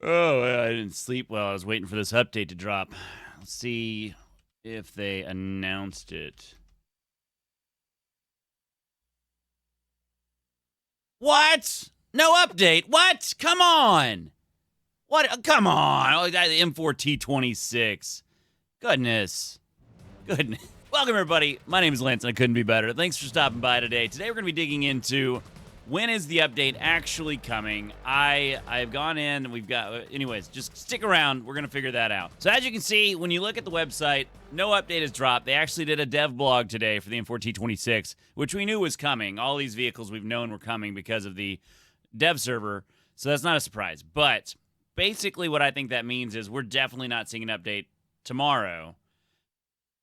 Oh, well, I didn't sleep well. I was waiting for this update to drop. Let's see if they announced it. What? No update? What? Come on. What? Come on. Oh, that M4T26. Goodness. Goodness. Welcome, everybody. My name is Lance, and I couldn't be better. Thanks for stopping by today. Today, we're going to be digging into when is the update actually coming. I've gone in, and we've got... Anyways, just stick around. We're going to figure that out. So, as you can see, when you look at the website, no update has dropped. They actually did a dev blog today for the M4T26, which we knew was coming. All these vehicles we've known were coming because of the dev server, so that's not a surprise. But basically what I think that means is we're definitely not seeing an update tomorrow.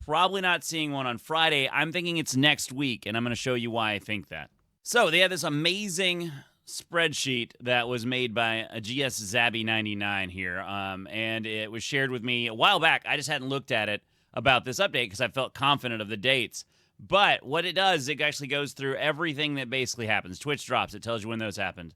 Probably not seeing one on Friday. I'm thinking it's next week, and I'm going to show you why I think that. So they have this amazing spreadsheet that was made by a GS Zabby 99 here, and it was shared with me a while back. I just hadn't looked at it about this update because I felt confident of the dates. But what it does, it actually goes through everything that basically happens. Twitch drops, it tells you when those happened.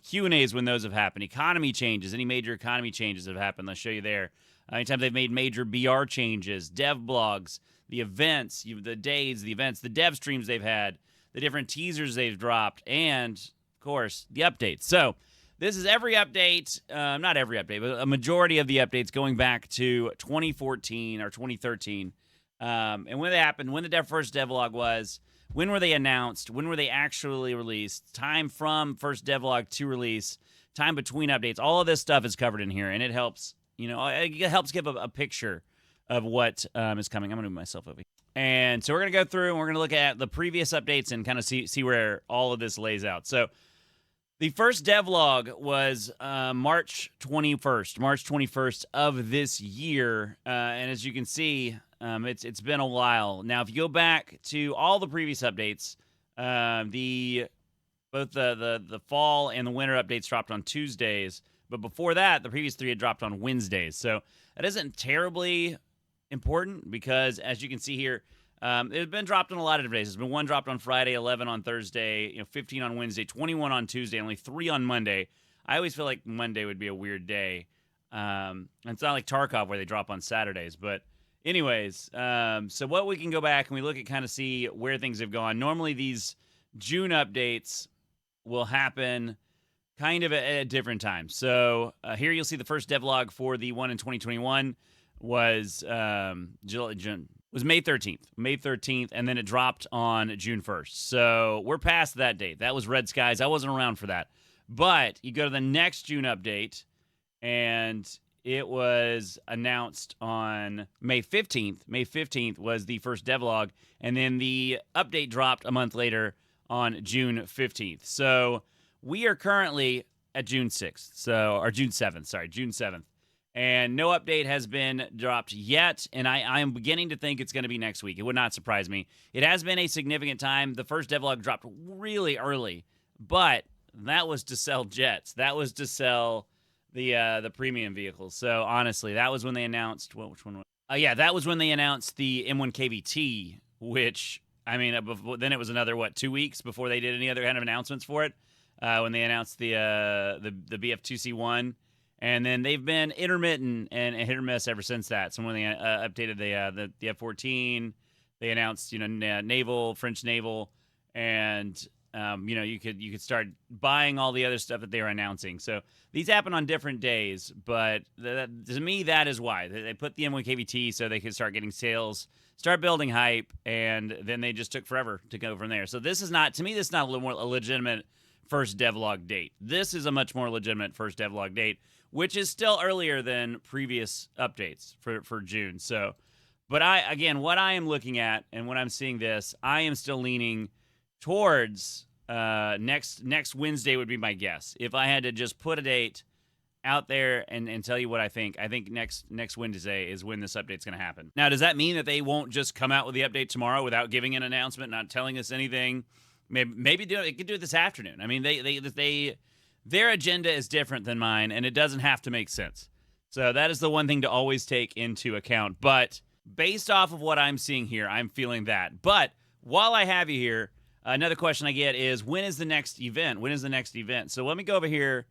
Q&As when those have happened. Economy changes, any major economy changes have happened. I'll show you there. Anytime they've made major BR changes, dev blogs, the events, the days, the events, the dev streams they've had, the different teasers they've dropped, and, of course, the updates. So this is every update, not every update, but a majority of the updates going back to 2014 or 2013. And when they happened, when the first devlog was, when were they announced, when were they actually released, time from first devlog to release, time between updates. All of this stuff is covered in here, and it helps. It helps give a picture of what is coming. I'm going to move myself over here. And so we're going to go through and we're going to look at the previous updates and kind of see where all of this lays out. So the first devlog was March 21st of this year. And as you can see, it's been a while. Now, if you go back to all the previous updates, both the fall and the winter updates dropped on Tuesdays. But before that, the previous three had dropped on Wednesdays. So that isn't terribly important because, as you can see here, it's been dropped on a lot of different days. There's been one dropped on Friday, 11 on Thursday, 15 on Wednesday, 21 on Tuesday, only 3 on Monday. I always feel like Monday would be a weird day. It's not like Tarkov where they drop on Saturdays. But anyways, so what we can go back and we look at kind of see where things have gone. Normally these June updates will happen kind of at different times. So here you'll see the first devlog for the one in 2021 was May 13th, and then it dropped on June 1st. So we're past that date. That was Red Skies. I wasn't around for that. But you go to the next June update, and it was announced on May 15th. May 15th was the first devlog, and then the update dropped a month later on June 15th. So we are currently at June 6th, or June 7th, June 7th. And no update has been dropped yet, and I am beginning to think it's going to be next week. It would not surprise me. It has been a significant time. The first devlog dropped really early, but that was to sell jets. That was to sell the premium vehicles. So honestly, that was when they announced which one was? That was when they announced the M1 KVT, which then it was another 2 weeks before they did any other kind of announcements for it. When they announced the BF2C1, and then they've been intermittent and hit or miss ever since that. So when they updated the F-14, they announced French naval, and you could start buying all the other stuff that they were announcing. So these happen on different days, but to me that is why they put the M1 KVT so they could start getting sales, start building hype, and then they just took forever to go from there. So this is not, to me, this is not a little more a legitimate first devlog date. This is a much more legitimate first devlog date, which is still earlier than previous updates for June. So, but what I am looking at and when I'm seeing this, I am still leaning towards next Wednesday would be my guess. If I had to just put a date out there and tell you what I think next Wednesday is when this update's going to happen. Now, does that mean that they won't just come out with the update tomorrow without giving an announcement, not telling us anything? Maybe they could do it this afternoon. I mean, their agenda is different than mine, and it doesn't have to make sense. So that is the one thing to always take into account. But based off of what I'm seeing here, I'm feeling that. But while I have you here, another question I get is, when is the next event? So let me go over here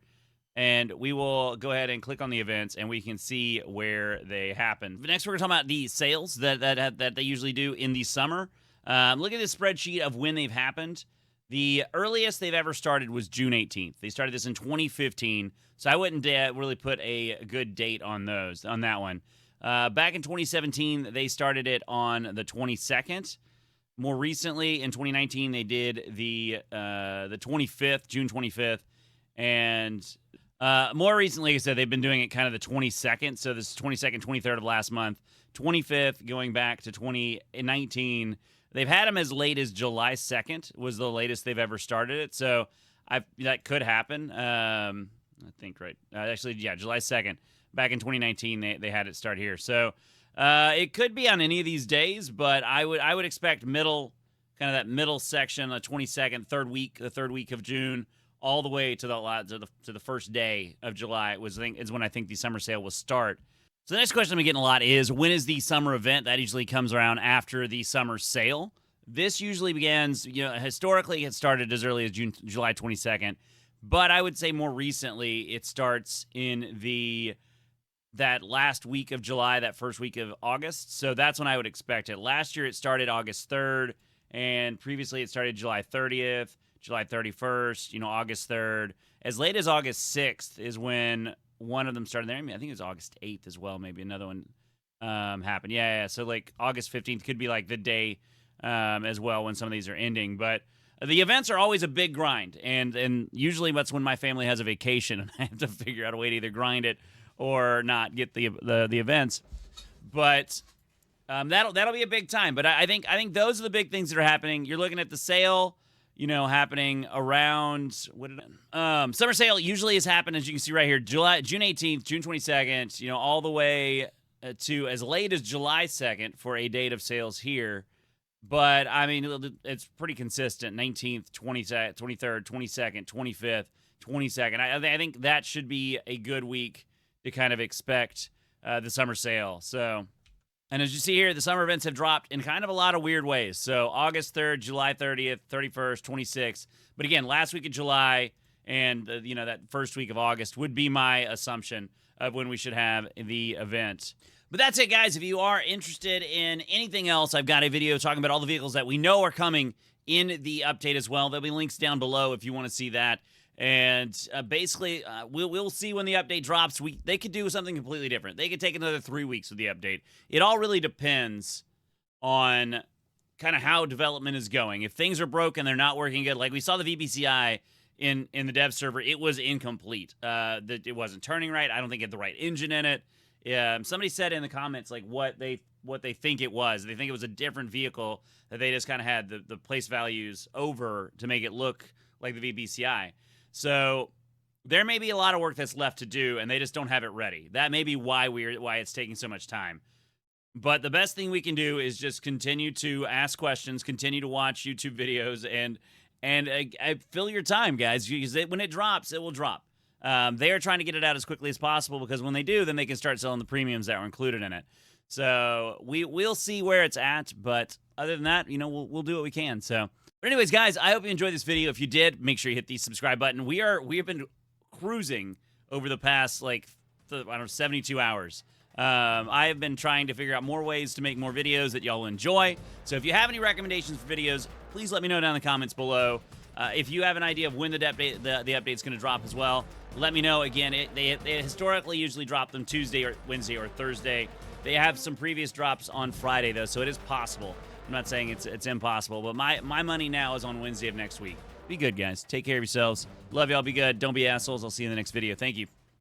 and we will go ahead and click on the events, and we can see where they happen. Next, we're going to talk about the sales that they usually do in the summer. Look at this spreadsheet of when they've happened. The earliest they've ever started was June 18th. They started this in 2015, so I wouldn't really put a good date on that one. Back in 2017, they started it on the 22nd. More recently, in 2019, they did the 25th, June 25th, and more recently, like I said, they've been doing it kind of the 22nd. So this is 22nd, 23rd of last month, 25th going back to 2019. They've had them as late as July 2nd was the latest they've ever started it. So that could happen. I think, right. Actually, yeah, July 2nd. Back in 2019, they had it start here. So it could be on any of these days, but I would expect kind of that middle section, the 22nd, the third week of June, all the way to the first day of July is when I think the summer sale will start. So the next question I'm getting a lot is, when is the summer event? That usually comes around after the summer sale. This usually begins, historically it started as early as July 22nd, but I would say more recently it starts in that last week of July, that first week of August. So that's when I would expect it. Last year it started August 3rd, and previously it started July 30th, July 31st, August 3rd. As late as August 6th is when one of them started there. I think it was August 8th as well. Maybe another one happened. Yeah. So like August 15th could be like the day as well when some of these are ending. But the events are always a big grind, and usually that's when my family has a vacation, and I have to figure out a way to either grind it or not get the events. But that'll be a big time. But I think those are the big things that are happening. You're looking at the sale, happening around summer sale usually has happened, as you can see right here, June 18th, June 22nd, all the way to as late as July 2nd for a date of sales here. But I mean, it's pretty consistent. 19th, 23rd, 22nd, 25th, 22nd. I think that should be a good week to kind of expect the summer sale. So, and as you see here, the summer events have dropped in kind of a lot of weird ways. So August 3rd, July 30th, 31st, 26th. But again, last week of July and that first week of August would be my assumption of when we should have the event. But that's it, guys. If you are interested in anything else, I've got a video talking about all the vehicles that we know are coming in the update as well. There'll be links down below if you want to see that. And basically, we'll see when the update drops. They could do something completely different. They could take another 3 weeks with the update. It all really depends on kind of how development is going. If things are broken, they're not working good. Like we saw the VBCI in the dev server, it was incomplete. It wasn't turning right. I don't think it had the right engine in it. Somebody said in the comments like what they think it was. They think it was a different vehicle that they just kind of had the place values over to make it look like the VBCI. So there may be a lot of work that's left to do, and they just don't have it ready. That may be why it's taking so much time. But the best thing we can do is just continue to ask questions, continue to watch YouTube videos, and fill your time, guys. Because when it drops, it will drop. They are trying to get it out as quickly as possible, because when they do, then they can start selling the premiums that were included in it. So we'll see where it's at. But other than that, we'll do what we can. So. But anyways, guys, I hope you enjoyed this video. If you did, make sure you hit the subscribe button. We have been cruising over the past, 72 hours. I have been trying to figure out more ways to make more videos that y'all enjoy. So if you have any recommendations for videos, please let me know down in the comments below. If you have an idea of when the update's going to drop as well, let me know. Again, they historically usually drop them Tuesday or Wednesday or Thursday. They have some previous drops on Friday, though, so it is possible. I'm not saying it's impossible, but my money now is on Wednesday of next week. Be good, guys. Take care of yourselves. Love y'all. Be good. Don't be assholes. I'll see you in the next video. Thank you.